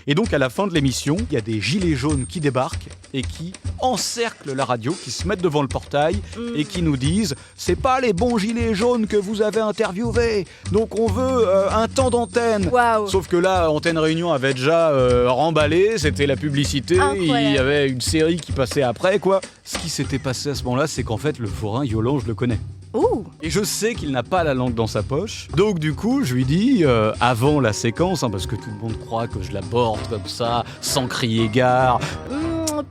Et donc à la fin de l'émission, il y a des gilets jaunes qui débarquent et qui encerclent la radio, qui se mettent devant le portail et qui nous disent « C'est pas les bons gilets jaunes que vous avez interviewés, donc on veut un temps d'antenne ». Sauf que là, Antenne Réunion avait déjà remballé, c'était la publicité, Incroyable. il y avait une série qui passait après, quoi. Ce qui s'était passé à ce moment-là, c'est qu'en fait, le forain Yolan, je le connais. Ouh. Et je sais qu'il n'a pas la langue dans sa poche. Donc du coup, je lui dis, avant la séquence, parce que tout le monde croit que je l'aborde comme ça, sans crier gare.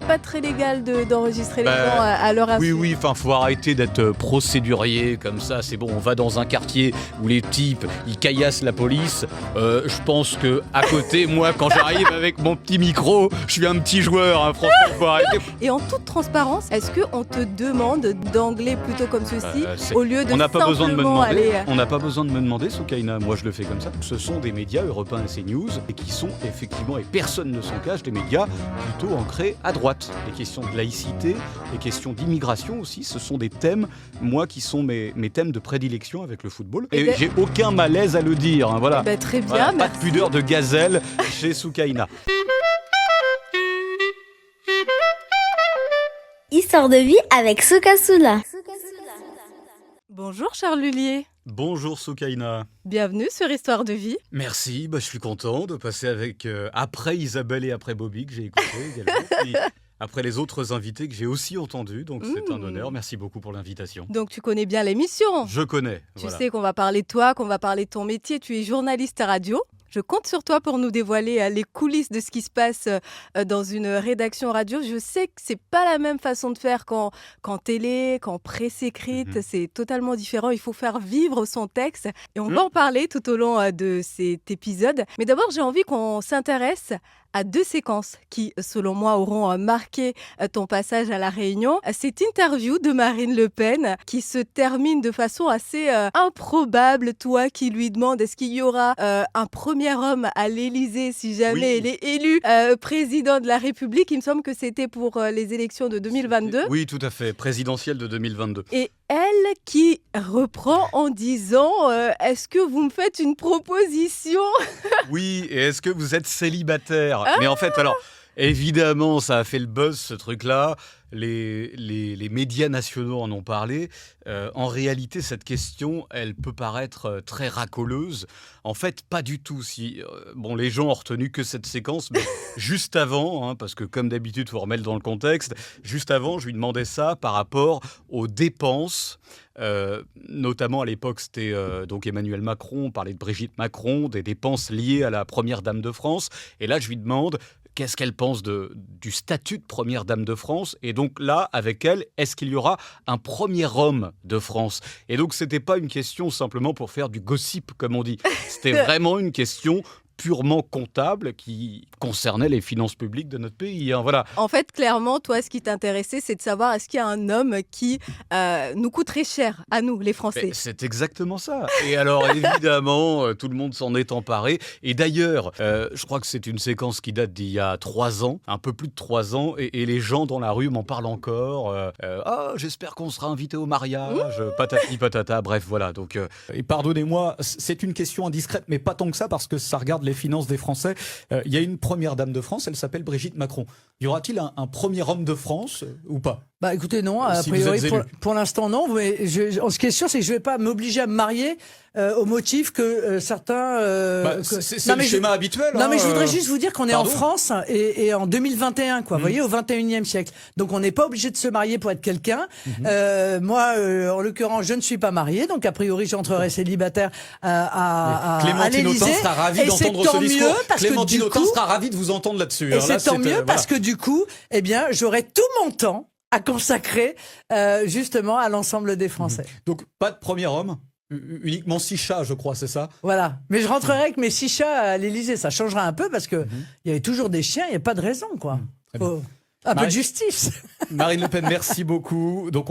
Pas très légal d'enregistrer les gens à leur insu. Oui, enfin, faut arrêter d'être procédurier comme ça. C'est bon, on va dans un quartier où les types, ils caillassent la police. Je pense que à côté, moi, quand j'arrive avec mon petit micro, je suis un petit joueur. Hein, franchement, faut arrêter. Et en toute transparence, est-ce qu'on te demande d'angler plutôt comme ceci au lieu de on n'a pas besoin de me demander. aller... On n'a pas besoin de me demander, Soukaina. Moi, je le fais comme ça. Ce sont des médias européens et CNews et qui sont effectivement, et personne ne s'en cache, des médias plutôt ancrés à droite. Les questions de laïcité, les questions d'immigration aussi, ce sont des thèmes, moi, qui sont mes thèmes de prédilection avec le football. Et j'ai aucun malaise à le dire. Hein, voilà. Très bien, voilà, merci. Pas de pudeur de gazelle chez Soukaina. Histoire de vie avec Sukasula. Bonjour Charles Lullier. Bonjour Soukaina. Bienvenue sur Histoire de vie. Merci, je suis content de passer avec, après Isabelle et après Bobby, que j'ai écouté également, puis après les autres invités que j'ai aussi entendus, donc c'est un honneur. Merci beaucoup pour l'invitation. Donc tu connais bien l'émission. Je connais. Tu sais qu'on va parler de toi, qu'on va parler de ton métier. Tu es journaliste à radio. Je compte sur toi pour nous dévoiler les coulisses de ce qui se passe dans une rédaction radio. Je sais que c'est pas la même façon de faire qu'en télé, qu'en presse écrite. C'est totalement différent. Il faut faire vivre son texte. Et on va en parler tout au long de cet épisode. Mais d'abord, j'ai envie qu'on s'intéresse à deux séquences qui, selon moi, auront marqué ton passage à La Réunion. Cette interview de Marine Le Pen qui se termine de façon assez improbable. Toi qui lui demandes est-ce qu'il y aura un premier homme à l'Élysée si jamais il est élu président de la République. Il me semble que c'était pour les élections de 2022. Oui, tout à fait, présidentielle de 2022. Et elle qui reprend en disant est-ce que vous me faites une proposition? Oui, et est-ce que vous êtes célibataire? Mais en fait, alors, évidemment, ça a fait le buzz, ce truc-là. Les médias nationaux en ont parlé. En réalité, cette question, elle peut paraître très racoleuse. En fait, pas du tout. Les gens ont retenu que cette séquence, mais juste avant, parce que comme d'habitude, il faut remettre dans le contexte, juste avant, je lui demandais ça par rapport aux dépenses. Notamment à l'époque, c'était donc Emmanuel Macron, on parlait de Brigitte Macron, des dépenses liées à la première dame de France. Et là, je lui demande qu'est-ce qu'elle pense du statut de première dame de France. Et donc là, avec elle, est-ce qu'il y aura un premier homme de France? Et donc, c'était pas une question simplement pour faire du gossip, comme on dit. C'était vraiment une question purement comptable qui concernait les finances publiques de notre pays. Voilà. En fait, clairement, toi, ce qui t'intéressait, c'est de savoir est-ce qu'il y a un homme qui nous coûterait cher, à nous, les Français. Mais c'est exactement ça. Et alors, évidemment, tout le monde s'en est emparé. Et d'ailleurs, je crois que c'est une séquence qui date d'il y a 3 ans, un peu plus de 3 ans, et les gens dans la rue m'en parlent encore. J'espère qu'on sera invité au mariage, patati patata, bref, voilà. Donc, Et pardonnez-moi, c'est une question indiscrète, mais pas tant que ça, parce que ça regarde les finances des Français. Il y a une première dame de France, elle s'appelle Brigitte Macron. Y aura-t-il un premier homme de France ou pas? Bah écoutez, non, a Si priori, vous êtes élu. pour l'instant, non. Mais ce qui est sûr, c'est que je ne vais pas m'obliger à me marier au motif que certains... C'est le schéma habituel. Non, mais je voudrais juste vous dire qu'on est en Pardon France et en 2021, quoi. Vous voyez, au 21e siècle. Donc, on n'est pas obligé de se marier pour être quelqu'un. Moi, en l'occurrence, je ne suis pas marié. Donc, a priori, j'entrerai célibataire à Clémentine Autain l'Élysée. sera ravie Et c'est d'entendre tant ce discours. mieux, parce que Clémentine du Autain coup... sera ravie de vous entendre là-dessus. Et Alors c'est là, tant mieux voilà. parce que du coup, eh bien, j'aurai tout mon temps à consacrer justement à l'ensemble des Français. Donc, pas de premier homme, uniquement 6 chats, je crois, c'est ça? Voilà. Mais je rentrerai avec mes 6 chats à l'Élysée. Ça changera un peu parce que il y avait toujours des chiens, il n'y a pas de raison, quoi. Très bien. Faut un peu de justice. Marine Le Pen, merci beaucoup. Donc,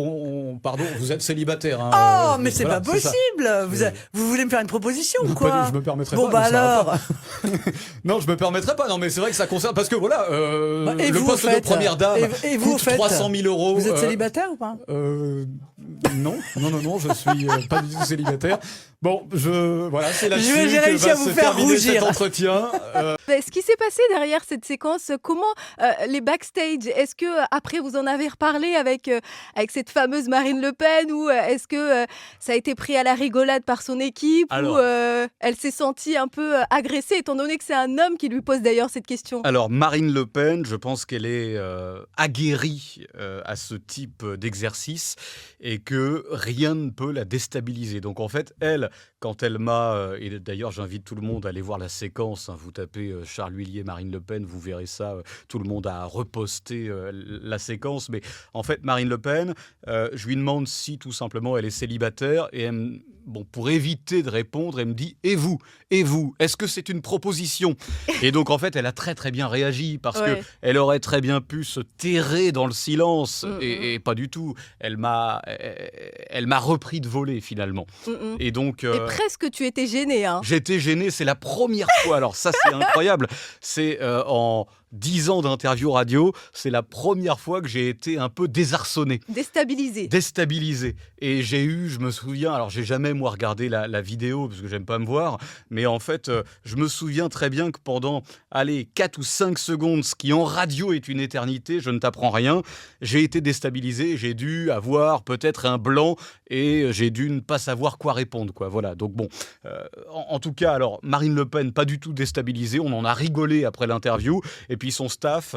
pardon, vous êtes célibataire. Hein, Oh, mais c'est voilà, pas c'est ça. possible. Vous voulez me faire une proposition ou Non, quoi? pas du- je me permettrai Bon, pas, bah non, ça va alors. pas. Non, je me permettrai pas. Non, mais c'est vrai que ça concerne parce que voilà, Et le vous, poste au de fait, première dame et vous, au coûte fait, 300 000 euros. Vous êtes célibataire ou pas? Non, je suis pas du tout célibataire. Bon, voilà, c'est là-dessus J'ai que réussi va à vous se faire terminer rougir. cet entretien. Ce qui s'est passé derrière cette séquence, comment les backstage, est-ce que après vous en avez reparlé avec cette fameuse Marine Le Pen ou est-ce que ça a été pris à la rigolade par son équipe Alors- ou elle s'est sentie un peu agressée étant donné que c'est un homme qui lui pose d'ailleurs cette question? Alors, Marine Le Pen, je pense qu'elle est aguerrie à ce type d'exercice et que rien ne peut la déstabiliser. Donc, en fait, elle, quand elle m'a... et d'ailleurs, j'invite tout le monde à aller voir la séquence. Vous tapez Charles Huillier, Marine Le Pen, vous verrez ça. Tout le monde a reposté la séquence. Mais en fait, Marine Le Pen, je lui demande si tout simplement elle est célibataire et pour éviter de répondre, elle me dit « Et vous ? Et vous ? Est-ce que c'est une proposition ?» Et donc, en fait, elle a très très bien réagi parce Ouais. qu'elle aurait très bien pu se terrer dans le silence Mm, et pas du tout. Elle m'a repris de voler finalement. Mm, mm. Et donc, Et presque tu étais gêné, hein. j'étais gêné, c'est la première fois. Alors ça, c'est incroyable. C'est en 10 ans d'interview radio, c'est la première fois que j'ai été un peu désarçonné. Déstabilisé. Déstabilisé. Et j'ai eu, je me souviens, alors j'ai jamais moi regardé la vidéo parce que j'aime pas me voir, mais en fait, je me souviens très bien que pendant, 4 ou 5 secondes, ce qui en radio est une éternité, je ne t'apprends rien, j'ai été déstabilisé, j'ai dû avoir peut-être un blanc et j'ai dû ne pas savoir quoi répondre, quoi. Voilà. Donc bon, en tout cas, alors Marine Le Pen, pas du tout déstabilisée, on en a rigolé après l'interview. Et puis son staff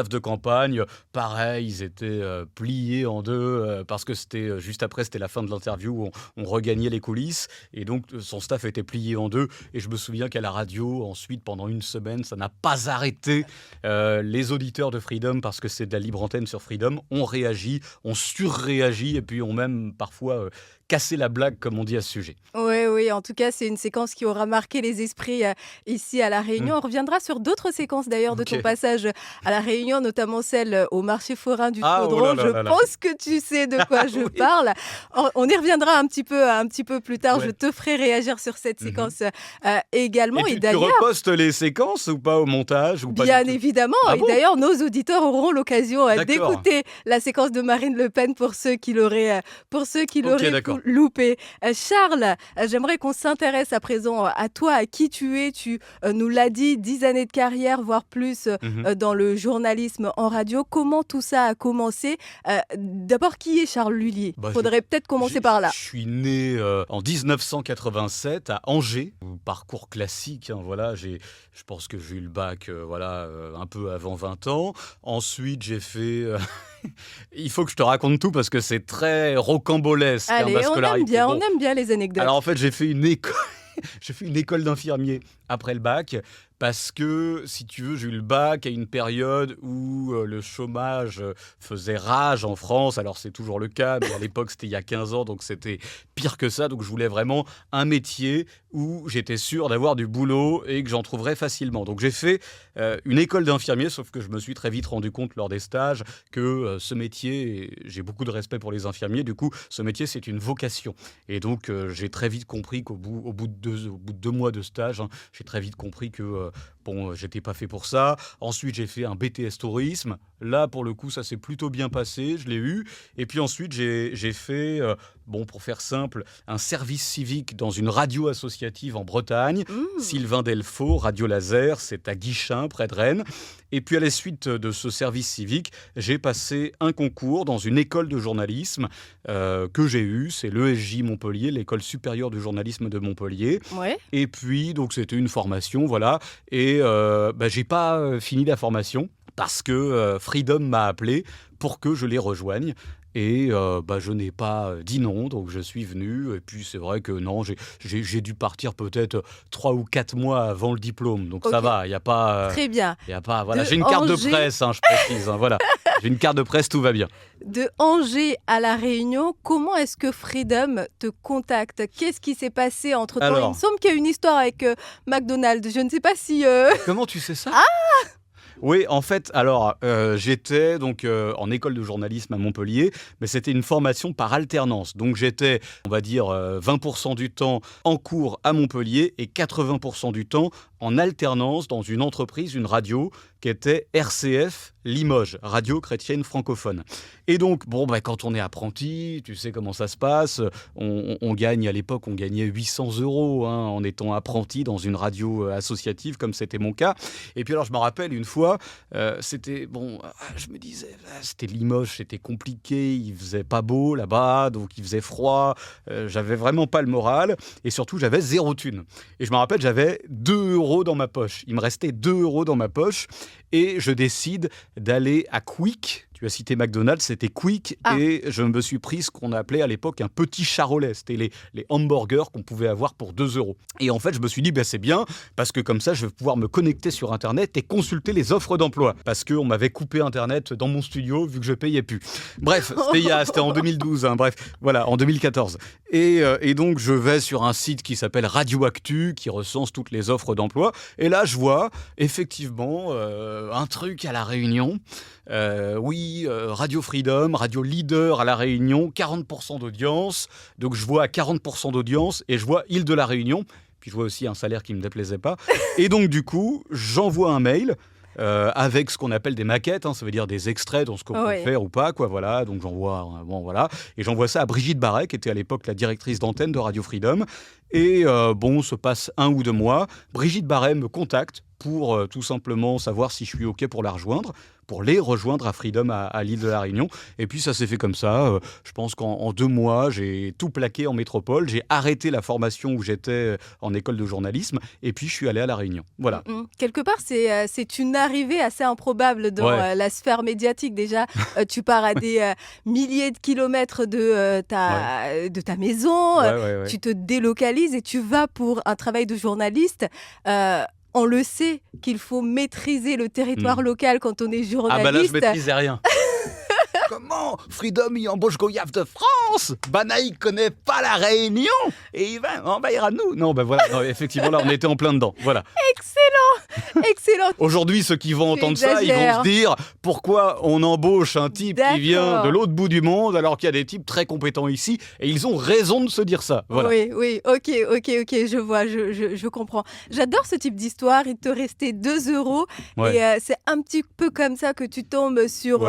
de campagne, pareil, ils étaient pliés en deux parce que c'était juste après, c'était la fin de l'interview où on regagnait les coulisses. Et donc son staff était plié en deux. Et je me souviens qu'à la radio, ensuite, pendant une semaine, ça n'a pas arrêté. Les auditeurs de Freedom, parce que c'est de la libre antenne sur Freedom, ont réagi, ont surréagi et puis ont même parfois cassé la blague, comme on dit à ce sujet. Oui, en tout cas, c'est une séquence qui aura marqué les esprits ici à La Réunion. On reviendra sur d'autres séquences d'ailleurs de Ok. ton passage à La Réunion, notamment celle au marché forain du Ah, oh Chaudron. là là Je là là. pense que tu sais de quoi je Oui. parle. On y reviendra un petit peu plus tard. Ouais. Je te ferai réagir sur cette Mhm. séquence également. Et Et tu d'ailleurs, repostes les séquences ou pas au montage ou pas bien du tout évidemment. Ah Et bon d'ailleurs, nos auditeurs auront l'occasion D'accord. d'écouter la séquence de Marine Le Pen pour ceux qui l'auraient d'accord. loupé. Charles, j'aimerais qu'on s'intéresse à présent à toi, à qui tu es. Tu nous l'as dit, 10 années de carrière, voire plus Mhm. dans le journalisme en radio. Comment tout ça a commencé? D'abord, qui est Charles Lullier? Bah, Faudrait peut-être commencer par là. Je suis né en 1987 à Angers. Parcours classique, hein, voilà. Je pense que j'ai eu le bac un peu avant 20 ans. Ensuite, j'ai fait... Il faut que je te raconte tout parce que c'est très rocambolesque, hein, Allez, ma on aime scolarité. bien, Bon. on aime bien les anecdotes. Alors en fait, j'ai fait une école... J'ai fait une école d'infirmier après le bac parce que, si tu veux, j'ai eu le bac à une période où le chômage faisait rage en France. Alors c'est toujours le cas, mais à l'époque c'était il y a 15 ans, donc c'était pire que ça. Donc je voulais vraiment un métier où j'étais sûr d'avoir du boulot et que j'en trouverais facilement. Donc j'ai fait une école d'infirmier, sauf que je me suis très vite rendu compte lors des stages que ce métier, et j'ai beaucoup de respect pour les infirmiers, du coup ce métier c'est une vocation. Et donc j'ai très vite compris qu'au bout de 2 mois de stage, hein, j'ai très vite compris que j'étais pas fait pour ça. Ensuite, j'ai fait un BTS tourisme. Là, pour le coup, ça s'est plutôt bien passé. Je l'ai eu. Et puis ensuite, j'ai fait, pour faire simple, un service civique dans une radio associative en Bretagne. Sylvain Delfaux, Radio Laser, c'est à Guichin, près de Rennes. Et puis à la suite de ce service civique, j'ai passé un concours dans une école de journalisme que j'ai eu. C'est l'ESJ Montpellier, l'école supérieure de journalisme de Montpellier. Ouais. Et puis, donc, c'était une formation, voilà. Et j'ai pas fini la formation parce que Freedom m'a appelé pour que je les rejoigne. Et je n'ai pas dit non, donc je suis venu. Et puis c'est vrai que non, j'ai dû partir peut-être 3 ou 4 mois avant le diplôme. Donc ça Ok. va, il n'y a pas... Très bien. y a pas voilà. De J'ai une carte de Angers- presse, hein, je précise. Hein, voilà. J'ai une carte de presse, tout va bien. De Angers à La Réunion, comment est-ce que Freedom te contacte? Qu'est-ce qui s'est passé entre-temps? Alors. Il me semble qu'il y a une histoire avec McDonald's. Je ne sais pas si... Comment tu sais ça? Oui, en fait, alors j'étais donc en école de journalisme à Montpellier, mais c'était une formation par alternance. Donc j'étais, on va dire, 20% du temps en cours à Montpellier et 80% du temps en alternance dans une entreprise, une radio, qui était RCF Limoges, Radio Chrétienne Francophone. Et donc, quand on est apprenti, tu sais comment ça se passe, on gagne, à l'époque, on gagnait 800 € en étant apprenti dans une radio associative, comme c'était mon cas. Et puis alors, je me rappelle, une fois, je me disais, c'était Limoges, c'était compliqué, il faisait pas beau là-bas, donc il faisait froid, j'avais vraiment pas le moral, et surtout, j'avais 0 thune. Et je me rappelle, j'avais 2 € dans ma poche. Il me restait 2 € dans ma poche, et je décide d'aller à Quick. Tu as cité McDonald's, c'était Quick, et je me suis pris ce qu'on appelait à l'époque un petit charolais. C'était les hamburgers qu'on pouvait avoir pour 2 €. Et en fait, je me suis dit, c'est bien, parce que comme ça, je vais pouvoir me connecter sur Internet et consulter les offres d'emploi. Parce qu'on m'avait coupé Internet dans mon studio, vu que je payais plus. Bref, c'était en 2012, en 2014. Et donc, je vais sur un site qui s'appelle Radioactu, qui recense toutes les offres d'emploi. Et là, je vois effectivement un truc à La Réunion. Radio Freedom, radio leader à La Réunion, 40% d'audience. Donc je vois 40% d'audience et je vois Île de La Réunion. Puis je vois aussi un salaire qui ne me déplaisait pas. Et donc du coup, j'envoie un mail avec ce qu'on appelle des maquettes, ça veut dire des extraits dans ce qu'on peut faire ou pas, voilà. Donc j'envoie, et j'envoie ça à Brigitte Barret, qui était à l'époque la directrice d'antenne de Radio Freedom. Et se passe 1 ou 2 mois. Brigitte Barret me contacte pour tout simplement savoir si je suis OK pour la rejoindre, pour les rejoindre à Freedom à l'île de La Réunion. Et puis ça s'est fait comme ça. Je pense qu'en 2 mois, j'ai tout plaqué en métropole. J'ai arrêté la formation où j'étais en école de journalisme. Et puis je suis allé à La Réunion. Voilà. Quelque part, c'est une arrivée assez improbable dans la sphère médiatique. Déjà, tu pars à des milliers de kilomètres de ta maison. Tu te délocalises et tu vas pour un travail de journaliste. On le sait qu'il faut maîtriser le territoire local quand on est journaliste. Là, je maîtrisais rien. Comment Freedom y embauche Goyave de France? Il connaît pas La Réunion et il va envahir à nous. Non, effectivement, là, on était en plein dedans. Voilà. Excellent. Aujourd'hui, ceux qui vont entendre ça, ils vont se dire pourquoi on embauche un type qui vient de l'autre bout du monde alors qu'il y a des types très compétents ici, et ils ont raison de se dire ça. Voilà. Oui, ok, je vois, je comprends. J'adore ce type d'histoire. Il te restait 2 € et c'est un petit peu comme ça que tu tombes sur,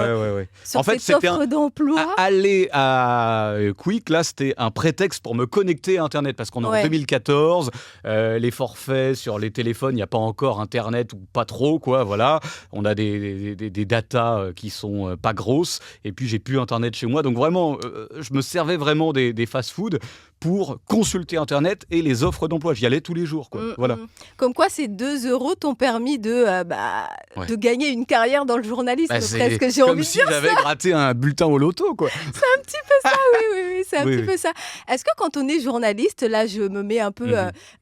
sur en fait, cette offre d'emploi. Aller à Quick, là, c'était un prétexte pour me connecter à Internet, parce qu'on est en 2014, les forfaits sur les téléphones, il n'y a pas encore Internet, ou pas trop, voilà. On a des datas qui sont pas grosses, et puis j'ai plus Internet chez moi. Donc vraiment, je me servais vraiment des fast-food pour consulter Internet et les offres d'emploi. J'y allais tous les jours, voilà. Comme quoi, ces 2 € t'ont permis de gagner une carrière dans le journalisme, presque, j'ai envie de dire. Comme si j'avais gratté un bulletin au loto, quoi. C'est un petit peu ça, oui, c'est un petit peu ça. Est-ce que quand on est journaliste, là, je me mets un peu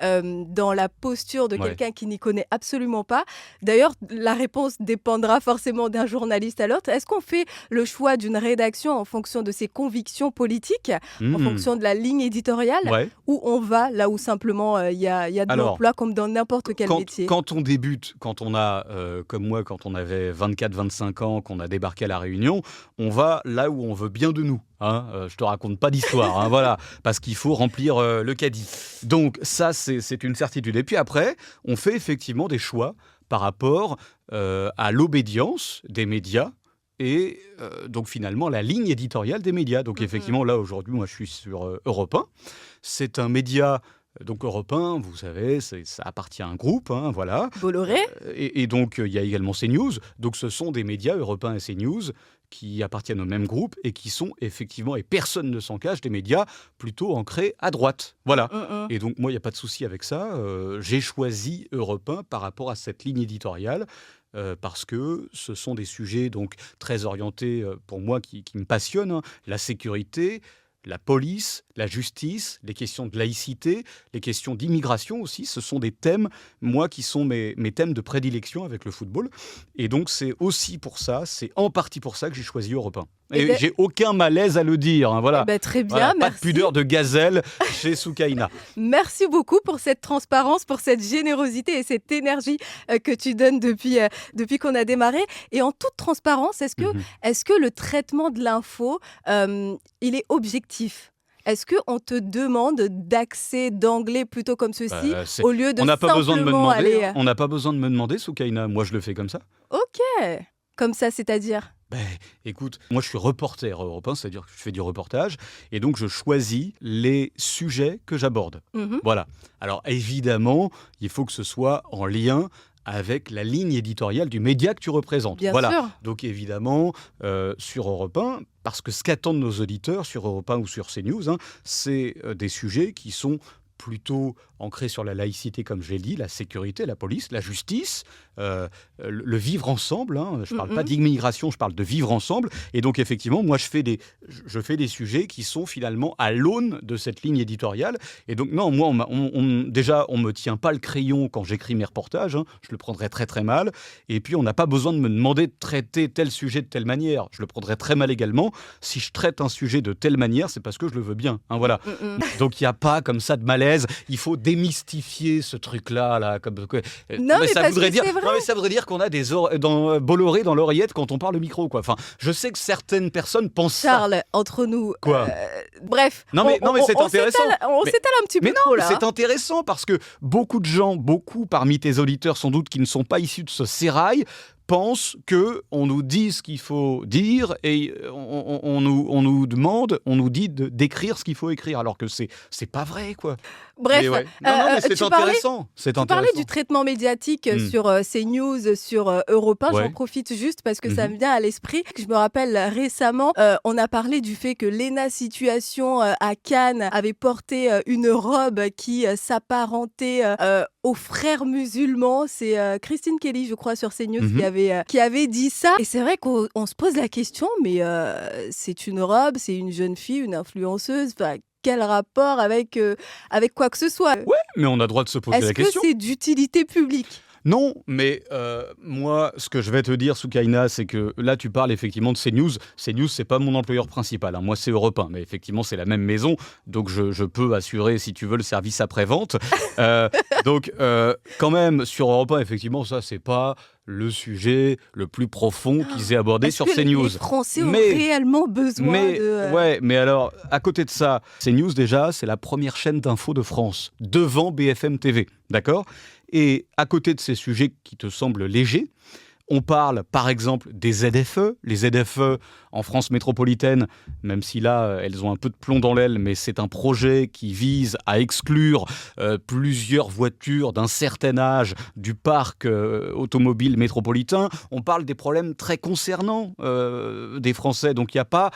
dans la posture de quelqu'un qui n'y connaît absolument pas. D'ailleurs, la réponse dépendra forcément d'un journaliste à l'autre. Est-ce qu'on fait le choix d'une rédaction en fonction de ses convictions politiques, en fonction de la ligne éditoriale, ou on va là où simplement il y a de l'emploi comme dans n'importe quel métier? Quand on débute, quand on a, comme moi, quand on avait 24-25 ans, qu'on a débarqué à La Réunion, on va là où on veut bien de nous. Je te raconte pas d'histoire, voilà, parce qu'il faut remplir le caddie. Donc ça, c'est une certitude. Et puis après, on fait effectivement des choix par rapport à l'obédience des médias et donc finalement la ligne éditoriale des médias. Donc effectivement, là aujourd'hui, moi je suis sur Europe 1. C'est un média. Donc Europe 1, vous savez, ça appartient à un groupe, voilà. Bolloré. Et donc il y a également CNews. Donc ce sont des médias, Europe 1 et CNews, qui appartiennent au même groupe et qui sont effectivement, et personne ne s'en cache, des médias plutôt ancrés à droite. Voilà. Et donc moi, il n'y a pas de souci avec ça. J'ai choisi Europe 1 par rapport à cette ligne éditoriale. Parce que ce sont des sujets donc très orientés, pour moi, qui me passionnent. La sécurité, la police, la justice, les questions de laïcité, les questions d'immigration aussi, ce sont des thèmes, moi, qui sont mes thèmes de prédilection avec le football. Et donc, c'est aussi pour ça, c'est en partie pour ça que j'ai choisi Europe 1. Et j'ai aucun malaise à le dire. Voilà. Très bien, voilà, merci. Pas de pudeur de gazelle chez Soukaina. Merci beaucoup pour cette transparence, pour cette générosité et cette énergie que tu donnes depuis qu'on a démarré. Et en toute transparence, est-ce que le traitement de l'info, il est objectif ? Est-ce qu'on te demande d'accès d'anglais plutôt comme ceci, C'est- au lieu de On n'a pas besoin de me simplement demander. aller... On n'a pas besoin de me demander, Soukaina. Moi, je le fais comme ça. Ok, comme ça, c'est-à-dire Ben, écoute, moi je suis reporter européen, c'est-à-dire que je fais du reportage, et donc je choisis les sujets que j'aborde. Mhm. Voilà. Alors évidemment, il faut que ce soit en lien avec la ligne éditoriale du média que tu représentes. Bien voilà. sûr. Donc évidemment, sur Europe 1, parce que ce qu'attendent nos auditeurs sur Europe 1 ou sur CNews, c'est des sujets qui sont plutôt ancrés sur la laïcité, comme j'ai dit, la sécurité, la police, la justice, le vivre ensemble. Je ne parle pas d'immigration, je parle de vivre ensemble. Et donc, effectivement, moi, je fais des sujets qui sont finalement à l'aune de cette ligne éditoriale. Et donc, non, moi, déjà, on ne me tient pas le crayon quand j'écris mes reportages. Je le prendrais très, très mal. Et puis, on n'a pas besoin de me demander de traiter tel sujet de telle manière. Je le prendrais très mal également. Si je traite un sujet de telle manière, c'est parce que je le veux bien. Voilà. Donc, il n'y a pas comme ça de malaise. Il faut démystifier ce truc-là. Non, mais ça parce voudrait que dire, c'est vrai. non, mais ça voudrait dire qu'on a Bolloré dans l'oreillette quand on parle au micro, quoi. Enfin, je sais que certaines personnes pensent ça. Charles, entre nous... Quoi bref. Non, mais c'est intéressant. On s'étale un petit peu Mais trop, non, là. c'est intéressant parce que beaucoup de gens, beaucoup parmi tes auditeurs sans doute qui ne sont pas issus de ce sérail, pensent qu'on nous dit ce qu'il faut dire et on nous demande, on nous dit d'écrire ce qu'il faut écrire, alors que c'est pas vrai, quoi. Bref, Mais ouais. Non, mais c'est intéressant. Tu parlais du traitement médiatique sur CNews, sur Europe 1. Ouais. J'en profite juste parce que ça me vient à l'esprit. Je me rappelle récemment, on a parlé du fait que Léna Situation à Cannes avait porté une robe qui s'apparentait aux frères musulmans. C'est Christine Kelly, je crois, sur CNews qui avait dit ça. Et c'est vrai qu'on se pose la question, mais c'est une robe, c'est une jeune fille, une influenceuse. Enfin, quel rapport avec quoi que ce soit? Ouais, mais on a le droit de se poser la Est-ce que question. c'est d'utilité publique? Non, mais moi, ce que je vais te dire, Soukaina, c'est que là, tu parles effectivement de CNews. CNews, c'est pas mon employeur principal. Moi, c'est Europe 1, mais effectivement, c'est la même maison. Donc, je peux assurer, si tu veux, le service après-vente. Donc, quand même, sur Europe 1, effectivement, ça, c'est pas le sujet le plus profond qu'ils aient abordé Est-ce sur que CNews. les Français ont réellement besoin de... Ouais, mais alors, à côté de ça, CNews, déjà, c'est la première chaîne d'info de France, devant BFM TV, d'accord ? Et à côté de ces sujets qui te semblent légers, on parle par exemple des ZFE. Les ZFE en France métropolitaine, même si là, elles ont un peu de plomb dans l'aile, mais c'est un projet qui vise à exclure plusieurs voitures d'un certain âge du parc automobile métropolitain. On parle des problèmes très concernants des Français. Donc il n'y a pas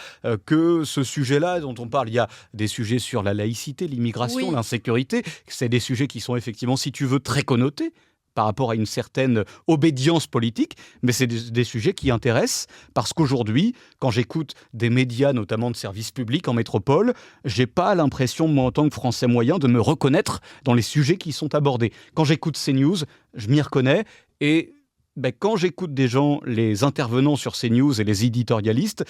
que ce sujet-là dont on parle. Il y a des sujets sur la laïcité, l'immigration, l'insécurité. C'est des sujets qui sont effectivement, si tu veux, très connotés par rapport à une certaine obédience politique, mais c'est des sujets qui intéressent parce qu'aujourd'hui, quand j'écoute des médias, notamment de services publics en métropole, j'ai pas l'impression, moi, en tant que Français moyen, de me reconnaître dans les sujets qui sont abordés. Quand j'écoute CNews, je m'y reconnais et quand j'écoute des gens, les intervenants sur CNews et les éditorialistes,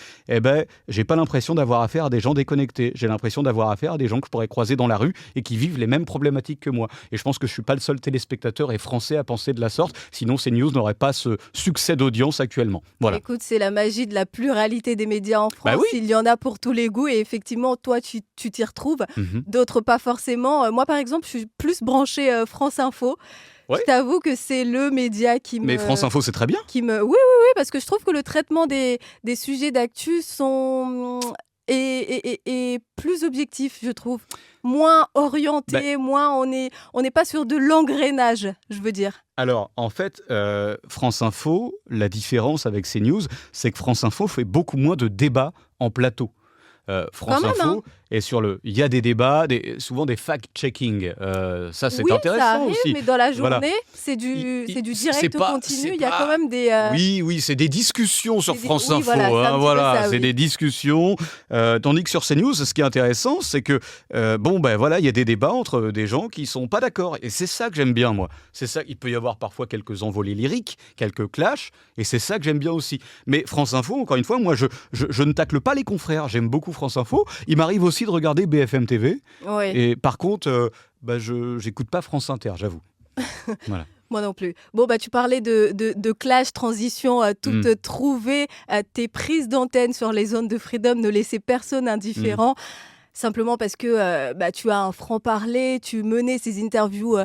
j'ai pas l'impression d'avoir affaire à des gens déconnectés. J'ai l'impression d'avoir affaire à des gens que je pourrais croiser dans la rue et qui vivent les mêmes problématiques que moi. Et je pense que je suis pas le seul téléspectateur et français à penser de la sorte. Sinon, CNews n'aurait pas ce succès d'audience actuellement. Voilà. Écoute, c'est la magie de la pluralité des médias en France. Il y en a pour tous les goûts et effectivement, toi, tu t'y retrouves. D'autres, pas forcément. Moi, par exemple, je suis plus branchée France Info. Ouais. Je t'avoue que c'est le média qui me... Mais France Info, c'est très bien. Oui, parce que je trouve que le traitement des sujets d'actu est plus objectif, je trouve. Moins orienté, moins on n'est pas sur de l'engrenage, je veux dire. Alors, en fait, France Info, la différence avec CNews, c'est que France Info fait beaucoup moins de débats en plateau. France Info est sur le... Il y a des débats, souvent des fact-checking. Ça, c'est intéressant ça arrive, aussi. Mais dans la journée, c'est du direct continu. Il y a quand même des... Oui, c'est des discussions sur France Info. Ça, c'est des discussions. Tandis que sur CNews, ce qui est intéressant, c'est que, il y a des débats entre des gens qui ne sont pas d'accord. Et c'est ça que j'aime bien, moi. C'est ça. Il peut y avoir parfois quelques envolées lyriques, quelques clashs, et c'est ça que j'aime bien aussi. Mais France Info, encore une fois, moi, je ne tacle pas les confrères. J'aime beaucoup France Info. Il m'arrive aussi de regarder BFM TV. Oui. Et par contre, je n'écoute pas France Inter, j'avoue. Voilà. Moi non plus. Bon, tu parlais de clash, transition, toutes trouvées. Tes prises d'antenne sur les zones de Freedom ne laissaient personne indifférent. simplement parce que tu as un franc-parler, tu menais ces interviews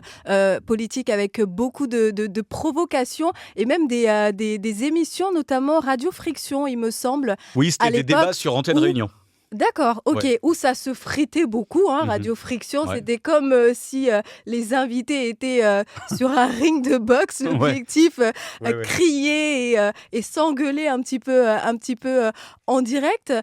politiques avec beaucoup de provocations et même des émissions, notamment Radio Friction, il me semble. Oui, à c'était des l'époque débats sur Antenne où- Réunion. D'accord, ok, Ouais. où ça se fritait beaucoup, hein, Mhm. Radio Friction, Ouais. c'était comme si les invités étaient sur un ring de boxe, Ouais. l'objectif Ouais, ouais. crier et s'engueuler un petit peu, en direct.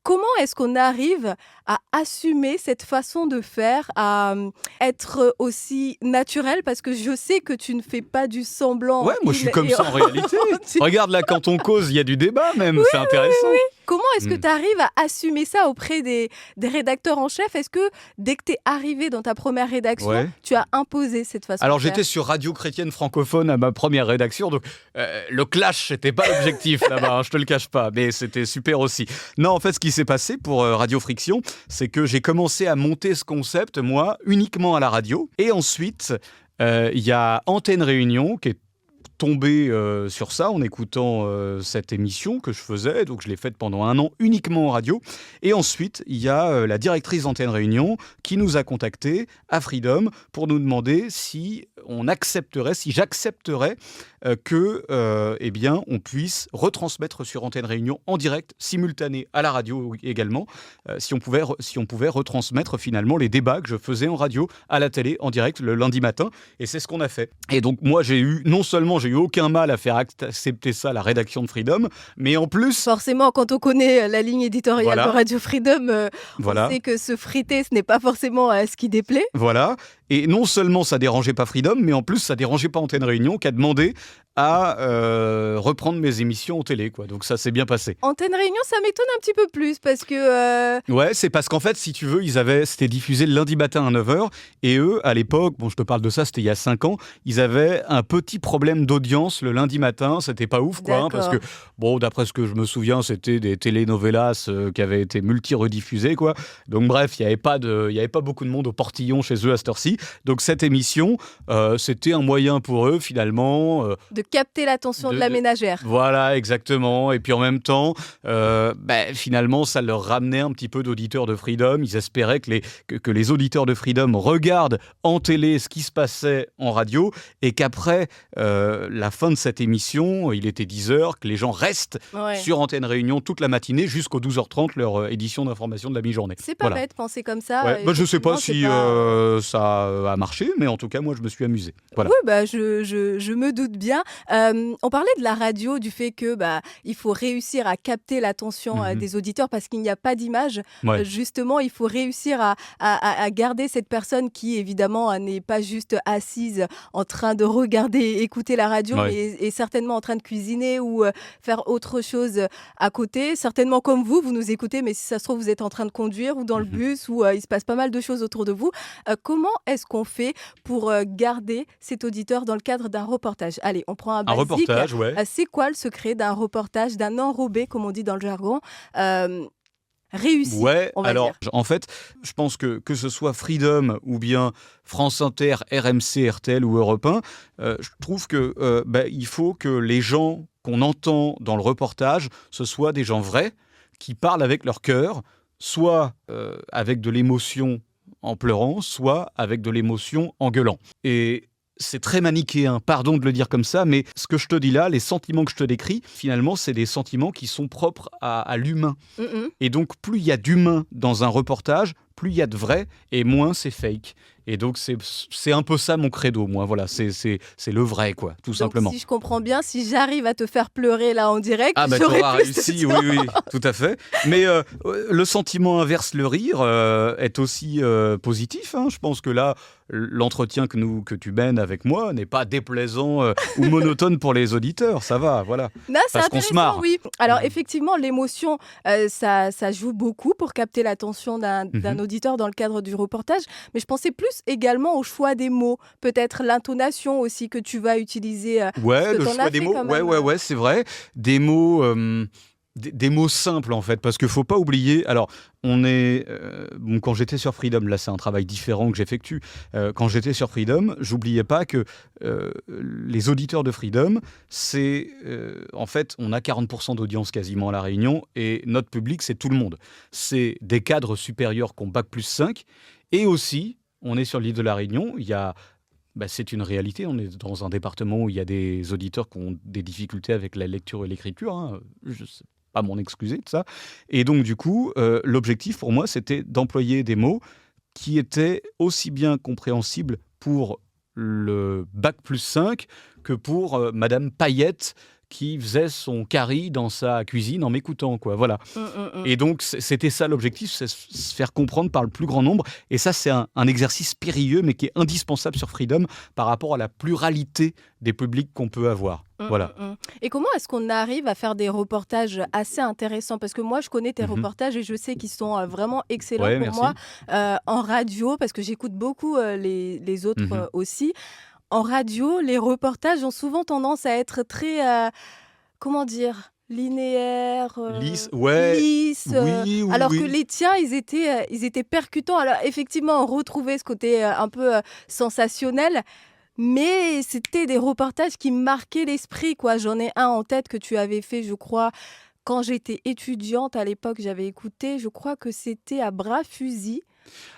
Comment est-ce qu'on arrive à assumer cette façon de faire, à être aussi naturel? Parce que je sais que tu ne fais pas du semblant. Ouais, moi je suis comme ça en réalité. Regarde là, quand on cause, il y a du débat même, c'est intéressant. Comment est-ce que tu arrives à assumer ça auprès des rédacteurs en chef? Est-ce que dès que tu es arrivé dans ta première rédaction, Ouais. tu as imposé cette façon Alors de faire? j'étais sur Radio Chrétienne Francophone à ma première rédaction, donc le clash, c'était pas l'objectif là-bas, hein, je te le cache pas, mais c'était super aussi. Non, en fait, ce qui s'est passé pour Radio Friction, c'est que j'ai commencé à monter ce concept, moi, uniquement à la radio, et ensuite, il y a Antenne Réunion qui est tombé sur ça en écoutant cette émission que je faisais, donc je l'ai faite pendant 1 an uniquement en radio. Et ensuite, il y a la directrice d'Antenne Réunion qui nous a contactés à Freedom pour nous demander si j'accepterais que on puisse retransmettre sur Antenne Réunion en direct, simultané à la radio également, si on pouvait retransmettre finalement les débats que je faisais en radio à la télé en direct le lundi matin. Et c'est ce qu'on a fait. Et donc moi, non seulement j'ai eu aucun mal à faire accepter ça à la rédaction de Freedom, mais en plus... Forcément, quand on connaît la ligne éditoriale Voilà. de Radio Freedom, Voilà. on sait que se friter, ce n'est pas forcément ce qui déplaît. Voilà. Et non seulement ça dérangeait pas Freedom, mais en plus ça dérangeait pas Antenne Réunion qui a demandé à reprendre mes émissions en télé, quoi. Donc ça s'est bien passé. Antenne Réunion, ça m'étonne un petit peu plus parce que... Ouais, c'est parce qu'en fait, si tu veux, c'était diffusé le lundi matin à 9h, et eux, à l'époque, bon, je te parle de ça, c'était il y a 5 ans, ils avaient un petit problème d'audience le lundi matin, c'était pas ouf, quoi, hein, parce que, bon, d'après ce que je me souviens, c'était des telenovelas qui avaient été multi-rediffusées, quoi. Donc bref, il y avait pas beaucoup de monde au portillon chez eux à cette heure-ci. Donc cette émission, c'était un moyen pour eux, finalement... de capter l'attention de la ménagère. Voilà, exactement. Et puis en même temps, finalement, ça leur ramenait un petit peu d'auditeurs de Freedom. Ils espéraient que les auditeurs de Freedom regardent en télé ce qui se passait en radio et qu'après la fin de cette émission, il était 10h, que les gens restent sur Antenne Réunion toute la matinée jusqu'aux 12h30, leur édition d'information de la mi-journée. C'est pas bête de penser comme ça. Je sais pas si ça a marché, mais en tout cas, moi, je me suis amusé. Voilà. Oui, je me doute bien. On parlait de la radio, du fait que il faut réussir à capter l'attention des auditeurs parce qu'il n'y a pas d'image. Ouais. Justement, il faut réussir à garder cette personne qui, évidemment, n'est pas juste assise en train de regarder, écouter la radio, mais est certainement en train de cuisiner ou faire autre chose à côté. Certainement comme vous nous écoutez, mais si ça se trouve, vous êtes en train de conduire ou dans le bus ou il se passe pas mal de choses autour de vous. Comment est-ce qu'on fait pour garder cet auditeur dans le cadre d'un reportage? Allez, on prend un basique. Reportage, ouais. C'est quoi le secret d'un reportage, d'un enrobé, comme on dit dans le jargon, réussi, on va dire? En fait, je pense que ce soit Freedom ou bien France Inter, RMC, RTL ou Europe 1, je trouve que il faut que les gens qu'on entend dans le reportage, ce soient des gens vrais, qui parlent avec leur cœur, soit avec de l'émotion en pleurant, soit avec de l'émotion en gueulant. Et c'est très manichéen, pardon de le dire comme ça, mais ce que je te dis là, les sentiments que je te décris, finalement, c'est des sentiments qui sont propres à l'humain. Et donc, plus il y a d'humain dans un reportage, plus il y a de vrai et moins c'est fake. Et donc, c'est un peu ça mon credo, moi. Voilà, c'est le vrai, quoi, tout simplement. Si je comprends bien, si j'arrive à te faire pleurer là en direct, tu j'aurais auras plus réussi, de temps. oui, tout à fait. Mais le sentiment inverse, le rire, est aussi positif. Hein. Je pense que là, l'entretien que tu mènes avec moi n'est pas déplaisant ou monotone pour les auditeurs. Ça va, voilà. Non, c'est Parce qu'on se marre. intéressant, oui. Alors, effectivement, l'émotion, ça joue beaucoup pour capter l'attention d'un auditeur dans le cadre du reportage. Mais je pensais plus également au choix des mots. Peut-être l'intonation aussi que tu vas utiliser. Ouais, le choix des mots, ouais, c'est vrai. Des mots des mots simples en fait, parce qu'il faut pas oublier. Alors, quand j'étais sur Freedom, là c'est un travail différent que j'effectue. Quand j'étais sur Freedom, j'oubliais pas que les auditeurs de Freedom, c'est en fait, on a 40% d'audience quasiment à La Réunion, et notre public, c'est tout le monde. C'est des cadres supérieurs qui ont bac+5, et aussi, on est sur l'île de La Réunion, c'est une réalité, on est dans un département où il y a des auditeurs qui ont des difficultés avec la lecture et l'écriture, hein. Je sais pas m'en excuser de ça. Et donc du coup, l'objectif pour moi, c'était d'employer des mots qui étaient aussi bien compréhensibles pour le bac+5 que pour Madame Paillette qui faisait son curry dans sa cuisine en m'écoutant, quoi. Voilà. Et donc, c'était ça l'objectif, c'est se faire comprendre par le plus grand nombre. Et ça, c'est un exercice périlleux, mais qui est indispensable sur Freedom par rapport à la pluralité des publics qu'on peut avoir. Voilà. Et comment est-ce qu'on arrive à faire des reportages assez intéressants? Parce que moi, je connais tes reportages et je sais qu'ils sont vraiment excellents pour merci. moi en radio, parce que j'écoute beaucoup les autres aussi. En radio, les reportages ont souvent tendance à être très, comment dire, linéaires, Lisse, lisses, oui, alors oui. que les tiens, ils étaient percutants. Alors effectivement, on retrouvait ce côté un peu sensationnel, mais c'était des reportages qui marquaient l'esprit, quoi. J'en ai un en tête que tu avais fait, je crois, quand j'étais étudiante à l'époque, j'avais écouté, je crois que c'était à bras fusil.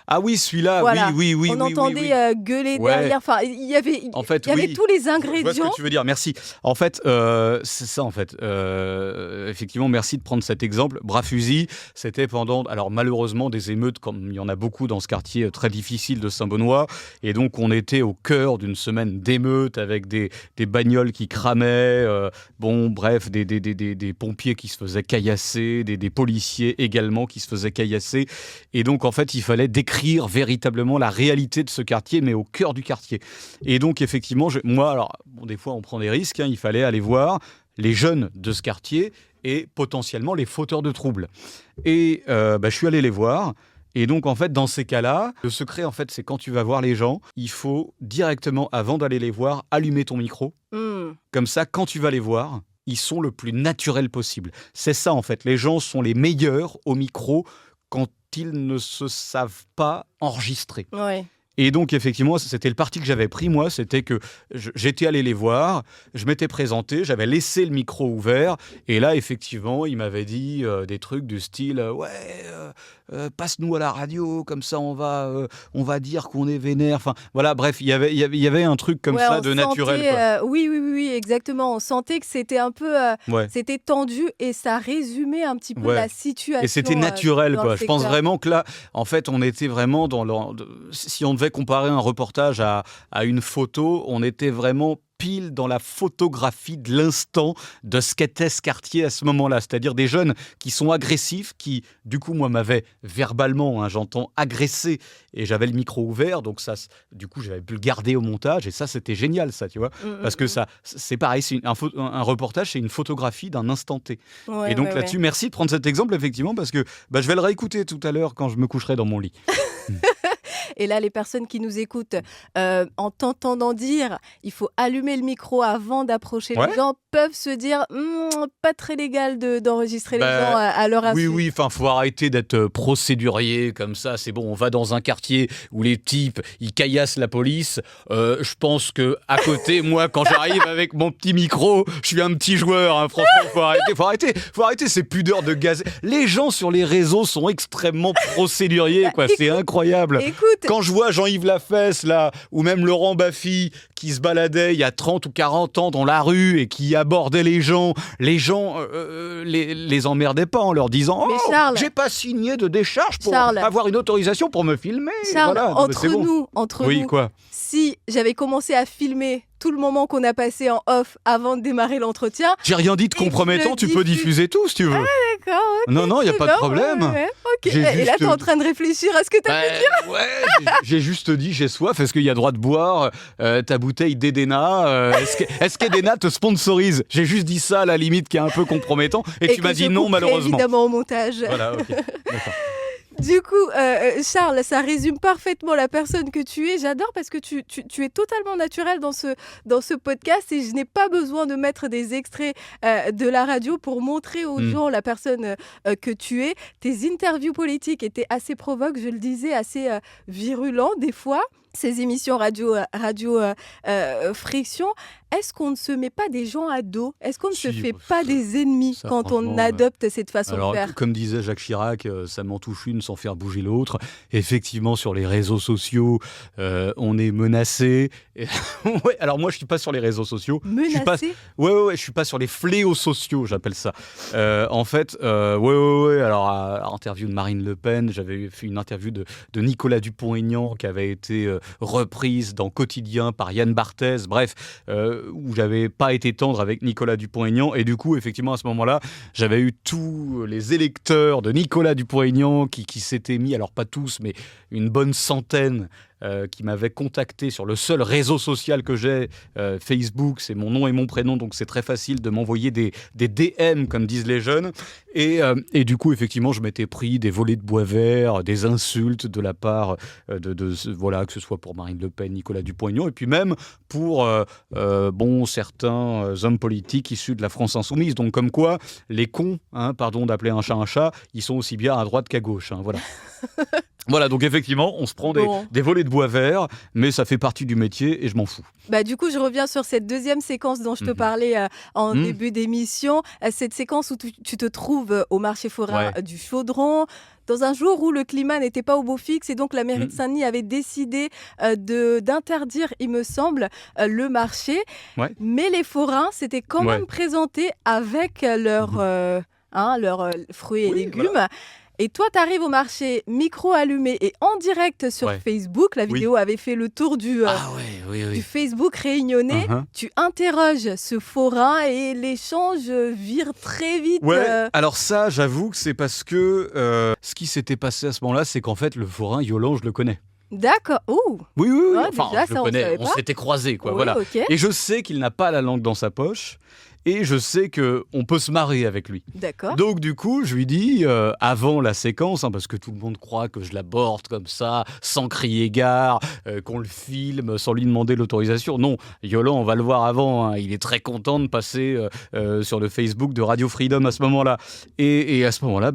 Ah oui, celui-là, Voilà. oui. On entendait gueuler derrière. Enfin, il y avait tous les Je vois ce ingrédients. que tu veux dire, merci. En fait, c'est ça, en fait. Effectivement, merci de prendre cet exemple. Bras fusil, c'était pendant, alors malheureusement, des émeutes, comme il y en a beaucoup dans ce quartier très difficile de Saint-Benoît. Et donc, on était au cœur d'une semaine d'émeutes avec des bagnoles qui cramaient, bref, des pompiers qui se faisaient caillasser, des policiers également qui se faisaient caillasser. Et donc, en fait, il fallait décrire véritablement la réalité de ce quartier, mais au cœur du quartier. Et donc, effectivement, des fois, on prend des risques, hein, il fallait aller voir les jeunes de ce quartier et potentiellement les fauteurs de troubles. Et je suis allé les voir. Et donc, en fait, dans ces cas-là, le secret, en fait, c'est quand tu vas voir les gens, il faut directement, avant d'aller les voir, allumer ton micro. Comme ça, quand tu vas les voir, ils sont le plus naturels possible. C'est ça, en fait. Les gens sont les meilleurs au micro quand ils ne se savent pas enregistrer. Ouais. Et donc, effectivement, c'était le parti que j'avais pris, moi, c'était que j'étais allé les voir, je m'étais présenté, j'avais laissé le micro ouvert, et là, effectivement, ils m'avaient dit des trucs du style « passe-nous à la radio, comme ça on va dire qu'on est vénère ». Enfin, voilà, bref, il y avait un truc comme ça de naturel. Quoi. Oui, exactement. On sentait que c'était un peu c'était tendu, et ça résumait un petit peu la situation. Et c'était naturel, quoi. Je pense secteur. vraiment que là, en fait, on était vraiment si on devait comparer un reportage à une photo, on était vraiment pile dans la photographie de l'instant de ce qu'était ce quartier à ce moment-là. C'est-à-dire des jeunes qui sont agressifs, qui, du coup, moi, m'avaient verbalement, j'entends, agressé, et j'avais le micro ouvert, donc ça, du coup, j'avais pu le garder au montage, et ça, c'était génial, ça, tu vois. Parce que ça, c'est pareil, c'est un reportage, c'est une photographie d'un instant T. Et donc là-dessus, merci de prendre cet exemple, effectivement, parce que je vais le réécouter tout à l'heure quand je me coucherai dans mon lit. Et là, les personnes qui nous écoutent, en t'entendant dire il faut allumer le micro avant d'approcher les gens, peuvent se dire pas très légal d'enregistrer les gens à leur insu. Oui, enfin, faut arrêter d'être procédurier comme ça. C'est bon, on va dans un quartier où les types ils caillassent la police. Je pense que à côté, moi, quand j'arrive avec mon petit micro, je suis un petit joueur. Hein. Franchement, faut arrêter ces pudeurs de gaz. Les gens sur les réseaux sont extrêmement procéduriers, quoi. C'est incroyable. Écoute, quand je vois Jean-Yves Lafesse, là, ou même Laurent Baffy, qui se baladait il y a 30 ou 40 ans dans la rue et qui abordait les gens les emmerdaient pas en leur disant « Charles, j'ai pas signé de décharge pour avoir une autorisation pour me filmer. » Charles, voilà, entre nous, quoi. Si j'avais commencé à filmer tout le moment qu'on a passé en off avant de démarrer l'entretien... J'ai rien dit de compromettant, tu peux diffuser tout si tu veux. Ah d'accord, okay, non, il n'y a pas de problème. Ok. Et là, t'es en train de réfléchir à ce que t'as pu dire. Ouais, j'ai juste dit j'ai soif, est-ce qu'il y a droit de boire ta bouteille d'Edena est-ce qu'Edena te sponsorise? J'ai juste dit ça à la limite qui est un peu compromettant et tu m'as dit non malheureusement. Évidemment au montage. Voilà, ok, d'accord. Du coup, Charles, ça résume parfaitement la personne que tu es. J'adore parce que tu es totalement naturel dans ce podcast et je n'ai pas besoin de mettre des extraits de la radio pour montrer aux gens la personne que tu es. Tes interviews politiques étaient assez provoques, je le disais, assez virulents des fois. Ces émissions radio Friction, est-ce qu'on ne se met pas des gens à dos? Est-ce qu'on ne se fait pas des ennemis ça, quand on franchement, adopte cette façon Alors, de faire? comme disait Jacques Chirac, ça m'en touche une sans faire bouger l'autre. Effectivement, sur les réseaux sociaux, on est menacé. Ouais, alors moi, je suis pas sur les réseaux sociaux. Menacé? Je suis pas sur les fléaux sociaux, j'appelle ça. En fait, Alors, à interview de Marine Le Pen, j'avais fait une interview de Nicolas Dupont-Aignan qui avait été reprise dans Quotidien par Yann Barthès. Bref, où j'avais pas été tendre avec Nicolas Dupont-Aignan. Et du coup, effectivement, à ce moment-là, j'avais eu tous les électeurs de Nicolas Dupont-Aignan qui s'étaient mis, alors pas tous, mais une bonne centaine, qui m'avaient contacté sur le seul réseau social que j'ai, Facebook, c'est mon nom et mon prénom, donc c'est très facile de m'envoyer des DM, comme disent les jeunes. Et du coup, effectivement, je m'étais pris des volées de bois vert, des insultes de la part voilà, que ce soit pour Marine Le Pen, Nicolas Dupont-Aignan, et puis même pour certains hommes politiques issus de la France insoumise. Donc comme quoi, les cons, pardon d'appeler un chat, ils sont aussi bien à droite qu'à gauche. Voilà. Voilà, donc effectivement, on se prend des volées de bois vert, mais ça fait partie du métier et je m'en fous. Du coup, je reviens sur cette deuxième séquence dont je te parlais en début d'émission. Cette séquence où tu te trouves au marché forain du Chaudron, dans un jour où le climat n'était pas au beau fixe et donc la mairie de Saint-Denis avait décidé d'interdire, il me semble, le marché. Ouais. Mais les forains s'étaient quand même présentés avec leurs fruits et légumes. Voilà. Et toi, tu arrives au marché, micro allumé et en direct sur Facebook. La vidéo avait fait le tour du Facebook réunionnais. Tu interroges ce forain et l'échange vire très vite. Alors ça, j'avoue que c'est parce que ce qui s'était passé à ce moment-là, c'est qu'en fait, le forain, Yolande, je le connais. D'accord. Oh. Oui. Enfin, déjà, je le connais. On s'était croisés, quoi. Voilà. Okay. Et je sais qu'il n'a pas la langue dans sa poche. Et je sais qu'on peut se marrer avec lui. D'accord. Donc du coup, je lui dis, avant la séquence, parce que tout le monde croit que je l'aborde comme ça, sans crier gare, qu'on le filme sans lui demander l'autorisation. Non, Yolande, on va le voir avant, il est très content de passer sur le Facebook de Radio Freedom à ce moment-là. Et à ce moment-là,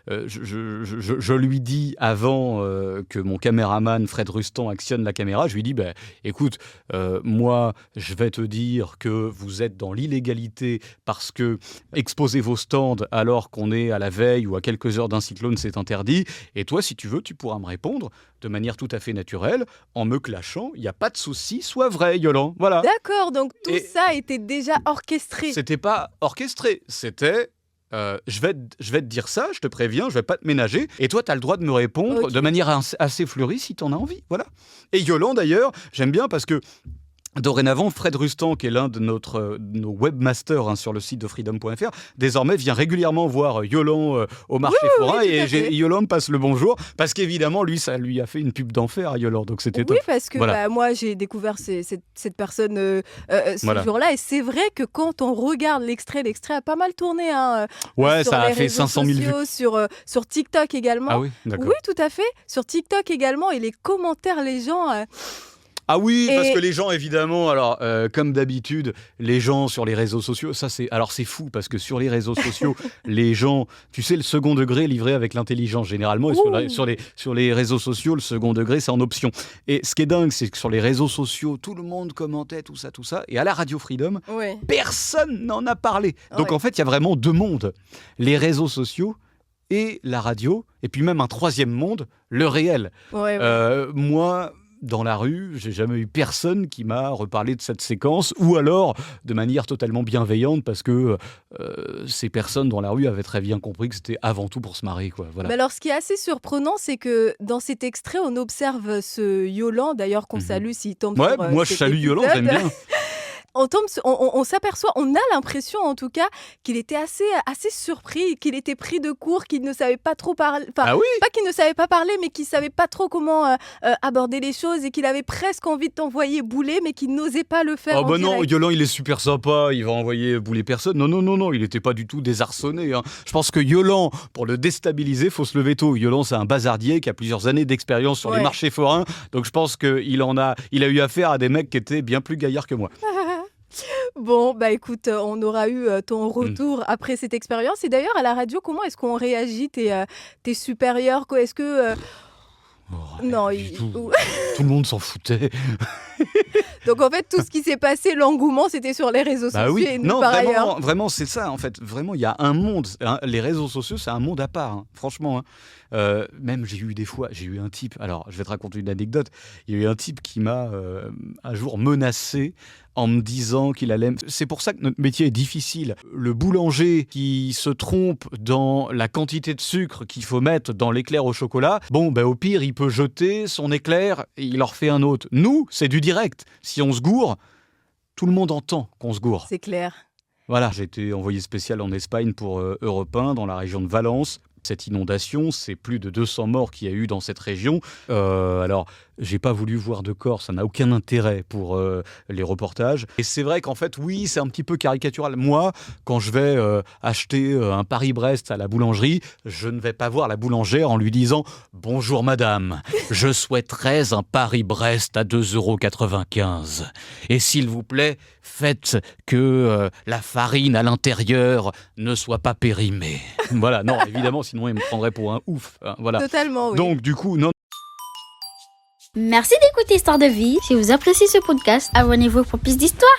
je lui dis, avant que mon caméraman Fred Rustan actionne la caméra, je lui dis, écoute, moi, je vais te dire que vous êtes dans l'illégalité parce que exposer vos stands alors qu'on est à la veille ou à quelques heures d'un cyclone, c'est interdit. Et toi, si tu veux, tu pourras me répondre de manière tout à fait naturelle en me clashant. Il n'y a pas de souci, sois vrai, Yolande. Voilà. D'accord, donc tout ça était déjà orchestré. C'était pas orchestré, c'était... je vais te dire ça, je te préviens, je vais pas te ménager. Et toi, tu as le droit de me répondre de manière assez fleurie si tu en as envie. Voilà. Et Yolande, d'ailleurs, j'aime bien parce que dorénavant, Fred Rustan, qui est l'un de nos webmasters sur le site de freedom.fr, désormais vient régulièrement voir Yolande au marché forain et Yolande passe le bonjour parce qu'évidemment, lui, ça lui a fait une pub d'enfer à Yolande, donc c'était top. Oui, parce que moi, j'ai découvert cette personne ce jour-là et c'est vrai que quand on regarde l'extrait a pas mal tourné. Ça a fait 500 000 vues. Sur TikTok également. Ah oui, d'accord. Oui, tout à fait. Sur TikTok également et les commentaires, les gens... Ah oui, parce que les gens, évidemment, alors comme d'habitude, les gens sur les réseaux sociaux, c'est fou parce que sur les réseaux sociaux, les gens, tu sais, le second degré est livré avec l'intelligence généralement, et sur les réseaux sociaux, le second degré, c'est en option. Et ce qui est dingue, c'est que sur les réseaux sociaux, tout le monde commentait tout ça, et à la Radio Freedom, personne n'en a parlé. Donc en fait, il y a vraiment deux mondes, les réseaux sociaux et la radio, et puis même un troisième monde, le réel. Moi... Dans la rue, j'ai jamais eu personne qui m'a reparlé de cette séquence, ou alors de manière totalement bienveillante, parce que ces personnes dans la rue avaient très bien compris que c'était avant tout pour se marrer, quoi. Voilà. Mais alors, ce qui est assez surprenant, c'est que dans cet extrait, on observe ce Yolande, d'ailleurs qu'on salue s'il tombe sur moi je salue Yolande, j'aime bien. on s'aperçoit, on a l'impression en tout cas qu'il était assez surpris, qu'il était pris de court, qu'il ne savait pas trop parler. Enfin, Ah oui? pas qu'il ne savait pas parler, mais qu'il savait pas trop comment aborder les choses et qu'il avait presque envie de t'envoyer bouler, mais qu'il n'osait pas le faire. Oh bah en non, direct. Yolan il est super sympa, il va envoyer bouler personne. Non, il n'était pas du tout désarçonné. Hein. Je pense que Yolan, pour le déstabiliser, faut se lever tôt. Yolan c'est un bazardier qui a plusieurs années d'expérience sur les Ouais. marchés forains, donc je pense qu'il a eu affaire à des mecs qui étaient bien plus gaillards que moi. Bon, bah écoute, on aura eu ton retour après cette expérience. Et d'ailleurs, à la radio, comment est-ce qu'on réagit, tes supérieurs, quoi? Est-ce que... non, Du tout. Tout le monde s'en foutait. Donc en fait, tout ce qui s'est passé, l'engouement, c'était sur les réseaux Bah sociaux oui, et nous non, par ailleurs. vraiment, c'est ça en fait. Vraiment, il y a un monde. Hein, les réseaux sociaux, c'est un monde à part. Hein, franchement, hein. Même j'ai eu un type. Alors, je vais te raconter une anecdote. Il y a eu un type qui m'a un jour menacé en me disant qu'il allait. C'est pour ça que notre métier est difficile. Le boulanger qui se trompe dans la quantité de sucre qu'il faut mettre dans l'éclair au chocolat, bon, ben au pire, il peut jeter son éclair et il en refait un autre. Nous, c'est du direct. Si on se gourre, tout le monde entend qu'on se gourre. C'est clair. Voilà, j'ai été envoyé spécial en Espagne pour Europe 1, dans la région de Valence. Cette inondation, c'est plus de 200 morts qu'il y a eu dans cette région. Alors, j'ai pas voulu voir de corps, ça n'a aucun intérêt pour les reportages. Et c'est vrai qu'en fait, oui, c'est un petit peu caricatural. Moi, quand je vais acheter un Paris-Brest à la boulangerie, je ne vais pas voir la boulangère en lui disant « Bonjour madame, je souhaiterais un Paris-Brest à 2,95 €. Et s'il vous plaît, faites que la farine à l'intérieur ne soit pas périmée. » Voilà, non, évidemment, sinon il me prendrait pour un ouf. Hein, voilà. Totalement, oui. Donc, du coup, non. Merci d'écouter Histoire de vie. Si vous appréciez ce podcast, abonnez-vous pour plus d'histoires.